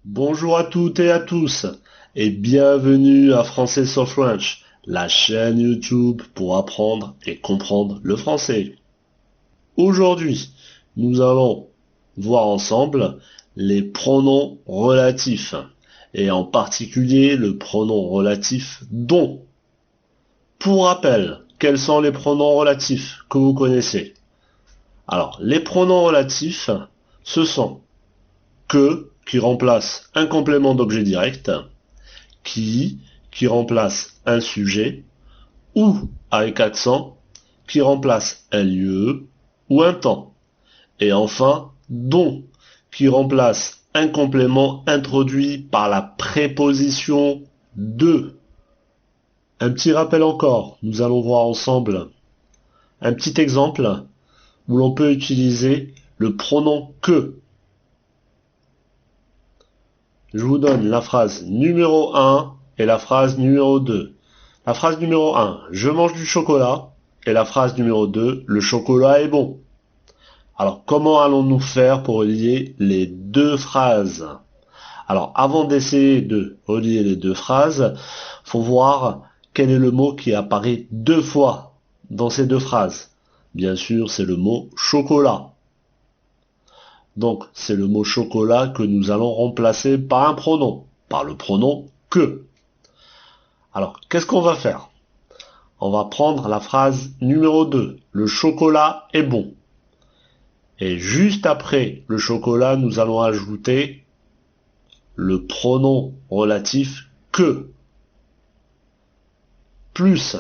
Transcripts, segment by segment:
Bonjour à toutes et à tous et bienvenue à Français sur French, la chaîne YouTube pour apprendre et comprendre le français. Aujourd'hui, nous allons voir ensemble les pronoms relatifs et en particulier le pronom relatif dont. Pour rappel, quels sont les pronoms relatifs que vous connaissez? Alors, les pronoms relatifs, ce sont que qui remplace un complément d'objet direct, qui remplace un sujet, ou avec accent qui remplace un lieu ou un temps. Et enfin, dont qui remplace un complément introduit par la préposition de. Un petit rappel encore, nous allons voir ensemble un petit exemple où l'on peut utiliser le pronom que. Je vous donne la phrase numéro 1 et la phrase numéro 2. La phrase numéro 1, je mange du chocolat. Et la phrase numéro 2, le chocolat est bon. Alors, comment allons-nous faire pour relier les deux phrases? Alors, avant d'essayer de relier les deux phrases, faut voir quel est le mot qui apparaît deux fois dans ces deux phrases. Bien sûr, c'est le mot chocolat. Donc, c'est le mot chocolat que nous allons remplacer par un pronom, par le pronom que. Alors, qu'est-ce qu'on va faire? On va prendre la phrase numéro 2, le chocolat est bon. Et juste après le chocolat, nous allons ajouter le pronom relatif que, plus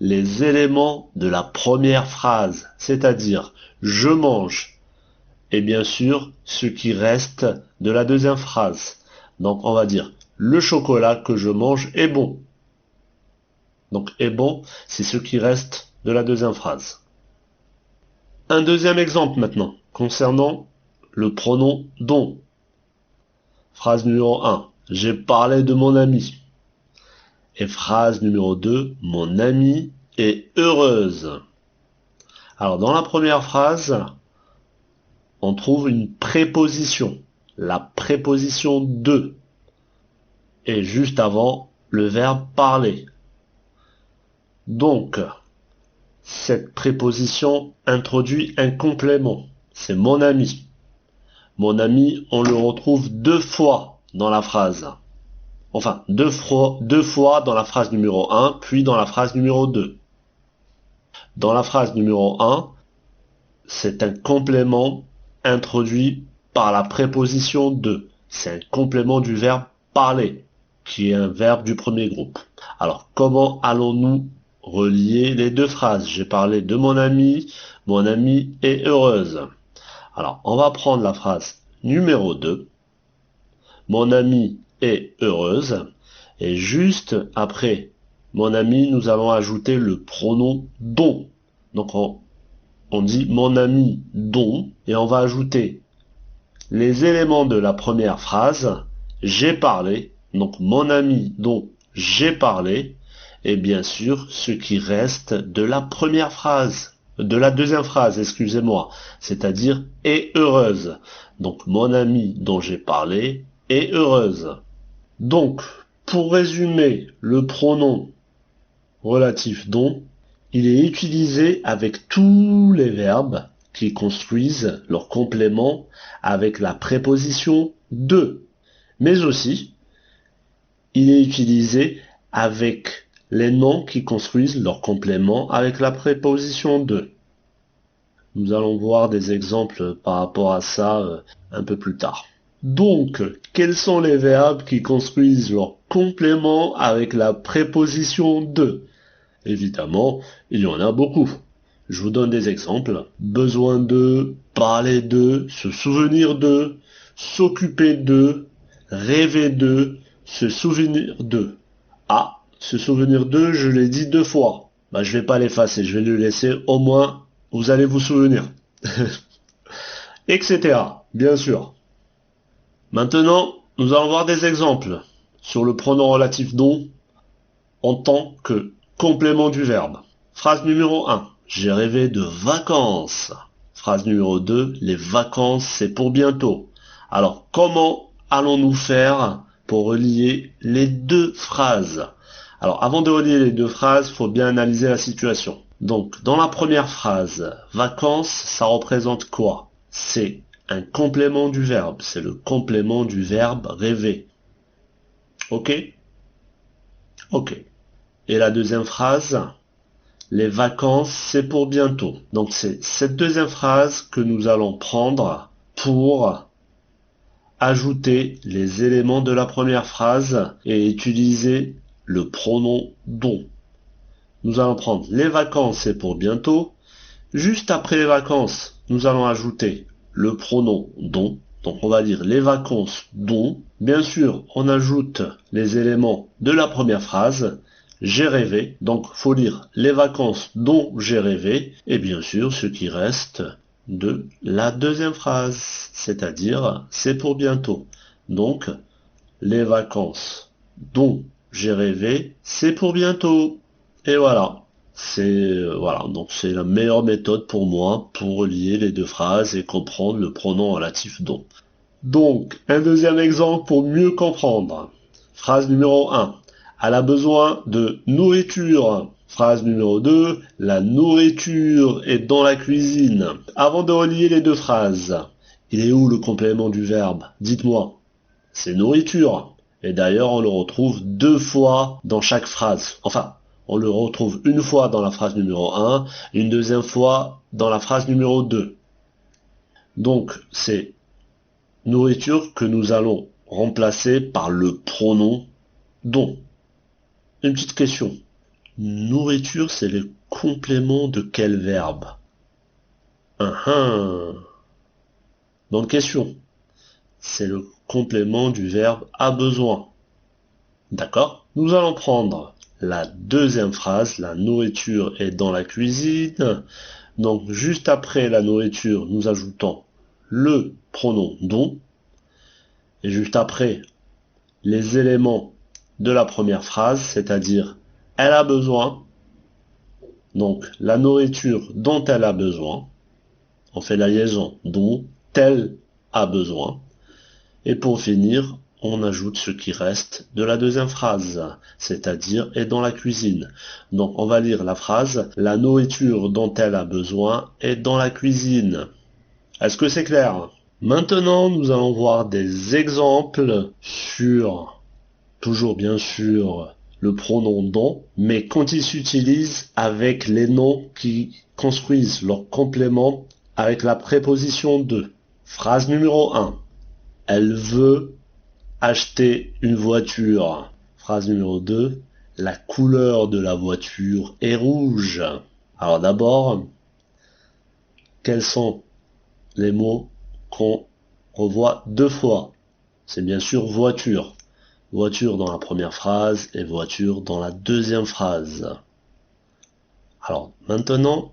les éléments de la première phrase, c'est-à-dire je mange, et bien sûr ce qui reste de la deuxième phrase. Donc on va dire le chocolat que je mange est bon. Donc est bon, c'est ce qui reste de la deuxième phrase. Un deuxième exemple maintenant, concernant le pronom dont. Phrase numéro 1, j'ai parlé de mon ami. Et phrase numéro 2, mon amie est heureuse. Alors dans la première phrase, on trouve une préposition, la préposition de, et juste avant, le verbe parler. Donc, cette préposition introduit un complément, c'est mon ami. Mon ami, on le retrouve deux fois dans la phrase. Enfin, deux fois dans la phrase numéro 1, puis dans la phrase numéro 2. Dans la phrase numéro 1, c'est un complément introduit par la préposition de. C'est un complément du verbe parler, qui est un verbe du premier groupe. Alors, comment allons-nous relier les deux phrases? J'ai parlé de mon amie est heureuse. Alors, on va prendre la phrase numéro 2. Mon amie est heureuse. Et juste après mon ami, nous allons ajouter le pronom dont. Donc, on dit mon ami dont, et on va ajouter les éléments de la première phrase, j'ai parlé, donc mon ami dont j'ai parlé, et bien sûr ce qui reste de la première phrase, de la deuxième phrase, excusez-moi, c'est-à-dire est heureuse. Donc mon ami dont j'ai parlé est heureuse. Donc, pour résumer le pronom relatif dont, il est utilisé avec tous les verbes qui construisent leur complément avec la préposition de. Mais aussi, il est utilisé avec les noms qui construisent leur complément avec la préposition de. Nous allons voir des exemples par rapport à ça un peu plus tard. Donc, quels sont les verbes qui construisent leur complément avec la préposition de? Évidemment, il y en a beaucoup. Je vous donne des exemples. Besoin de, parler de, se souvenir de, s'occuper de, rêver de, se souvenir de. Ah, se souvenir de, je l'ai dit deux fois. Bah, je vais pas l'effacer, je vais le laisser, au moins, vous allez vous souvenir. Etc. Bien sûr. Maintenant, nous allons voir des exemples sur le pronom relatif dont en tant que complément du verbe. Phrase numéro 1. J'ai rêvé de vacances. Phrase numéro 2. Les vacances, c'est pour bientôt. Alors, comment allons-nous faire pour relier les deux phrases? Alors, avant de relier les deux phrases, il faut bien analyser la situation. Donc, dans la première phrase, vacances, ça représente quoi? C'est un complément du verbe. C'est le complément du verbe rêver. Ok? Ok. Et la deuxième phrase, les vacances, c'est pour bientôt. Donc c'est cette deuxième phrase que nous allons prendre pour ajouter les éléments de la première phrase et utiliser le pronom dont. Nous allons prendre les vacances, c'est pour bientôt. Juste après les vacances, nous allons ajouter le pronom dont. Donc on va dire les vacances dont. Bien sûr, on ajoute les éléments de la première phrase. J'ai rêvé, donc faut lire les vacances dont j'ai rêvé, et bien sûr ce qui reste de la deuxième phrase, c'est-à-dire c'est pour bientôt. Donc les vacances dont j'ai rêvé, c'est pour bientôt. Et voilà. Voilà, donc c'est la meilleure méthode pour moi pour lier les deux phrases et comprendre le pronom relatif dont. Donc, un deuxième exemple pour mieux comprendre. Phrase numéro 1. Elle a besoin de nourriture. Phrase numéro 2. La nourriture est dans la cuisine. Avant de relier les deux phrases, il est où le complément du verbe? Dites-moi. C'est nourriture. Et d'ailleurs, on le retrouve deux fois dans chaque phrase. Enfin, on le retrouve une fois dans la phrase numéro 1, une deuxième fois dans la phrase numéro 2. Donc, c'est nourriture que nous allons remplacer par le pronom dont. Une petite question. Nourriture, c'est le complément de quel verbe? Bonne question. C'est le complément du verbe a besoin. D'accord? Nous allons prendre la deuxième phrase, la nourriture est dans la cuisine. Donc juste après la nourriture, nous ajoutons le pronom dont. Et juste après, les éléments de la première phrase, c'est-à-dire elle a besoin. Donc la nourriture dont elle a besoin. On fait la liaison dont elle a besoin. Et pour finir, on ajoute ce qui reste de la deuxième phrase, c'est-à-dire est dans la cuisine. Donc on va lire la phrase, la nourriture dont elle a besoin est dans la cuisine. Est-ce que c'est clair? Maintenant, nous allons voir des exemples sur, toujours bien sûr, le pronom dont, mais quand il s'utilise avec les noms qui construisent leur complément avec la préposition de. Phrase numéro 1. Elle veut acheter une voiture. Phrase numéro 2. La couleur de la voiture est rouge. Alors d'abord, quels sont les mots qu'on revoit deux fois? C'est bien sûr voiture. Voiture dans la première phrase et voiture dans la deuxième phrase. Alors maintenant,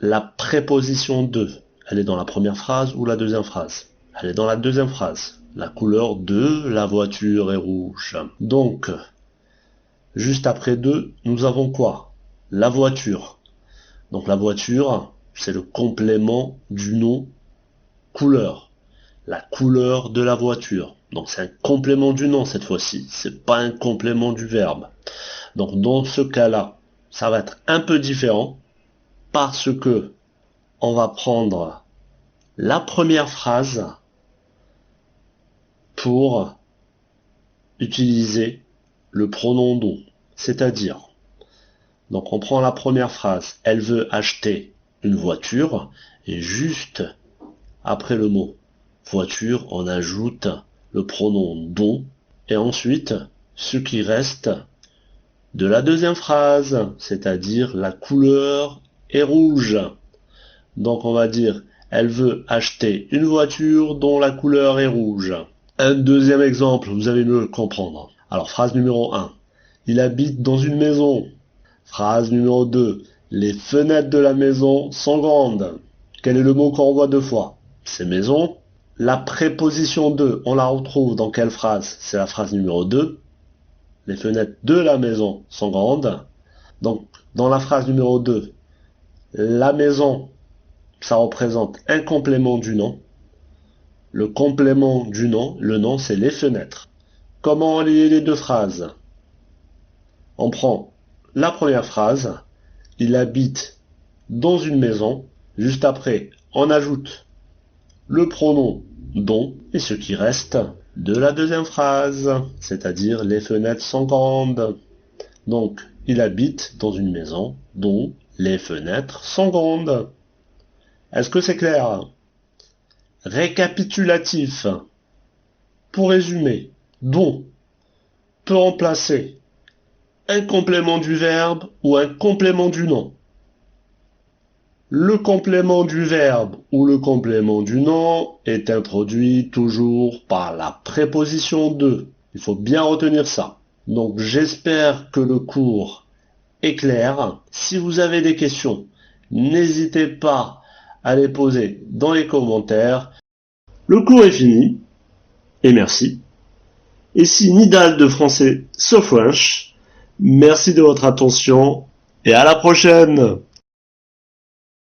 la préposition de, elle est dans la première phrase ou la deuxième phrase? Elle est dans la deuxième phrase. La couleur de la voiture est rouge. Donc, juste après de, nous avons quoi? La voiture. Donc la voiture, c'est le complément du nom couleur. La couleur de la voiture. Donc c'est un complément du nom cette fois-ci. C'est pas un complément du verbe. Donc dans ce cas-là, ça va être un peu différent parce que on va prendre la première phrase pour utiliser le pronom dont. C'est-à-dire, donc on prend la première phrase, elle veut acheter une voiture, et juste après le mot voiture, on ajoute le pronom dont, et ensuite ce qui reste de la deuxième phrase, c'est-à-dire la couleur est rouge. Donc on va dire, elle veut acheter une voiture dont la couleur est rouge. Un deuxième exemple, vous allez mieux le comprendre. Alors phrase numéro 1. Il habite dans une maison. Phrase numéro 2. Les fenêtres de la maison sont grandes. Quel est le mot qu'on revoit deux fois? C'est maison. La préposition de, on la retrouve dans quelle phrase? C'est la phrase numéro 2. Les fenêtres de la maison sont grandes. Donc, dans la phrase numéro 2, la maison, ça représente un complément du nom. Le complément du nom, le nom, c'est les fenêtres. Comment lier les deux phrases? On prend la première phrase, il habite dans une maison. Juste après, on ajoute le pronom dont et ce qui reste de la deuxième phrase, c'est-à-dire les fenêtres sont grandes. Donc, il habite dans une maison dont les fenêtres sont grandes. Est-ce que c'est clair? Récapitulatif. Pour résumer, dont peut remplacer un complément du verbe ou un complément du nom. Le complément du verbe ou le complément du nom est introduit toujours par la préposition de. Il faut bien retenir ça. Donc j'espère que le cours est clair. Si vous avez des questions, n'hésitez pas à les poser dans les commentaires. Le cours est fini, et merci. Ici Nidal de français So French. Merci de votre attention, et à la prochaine!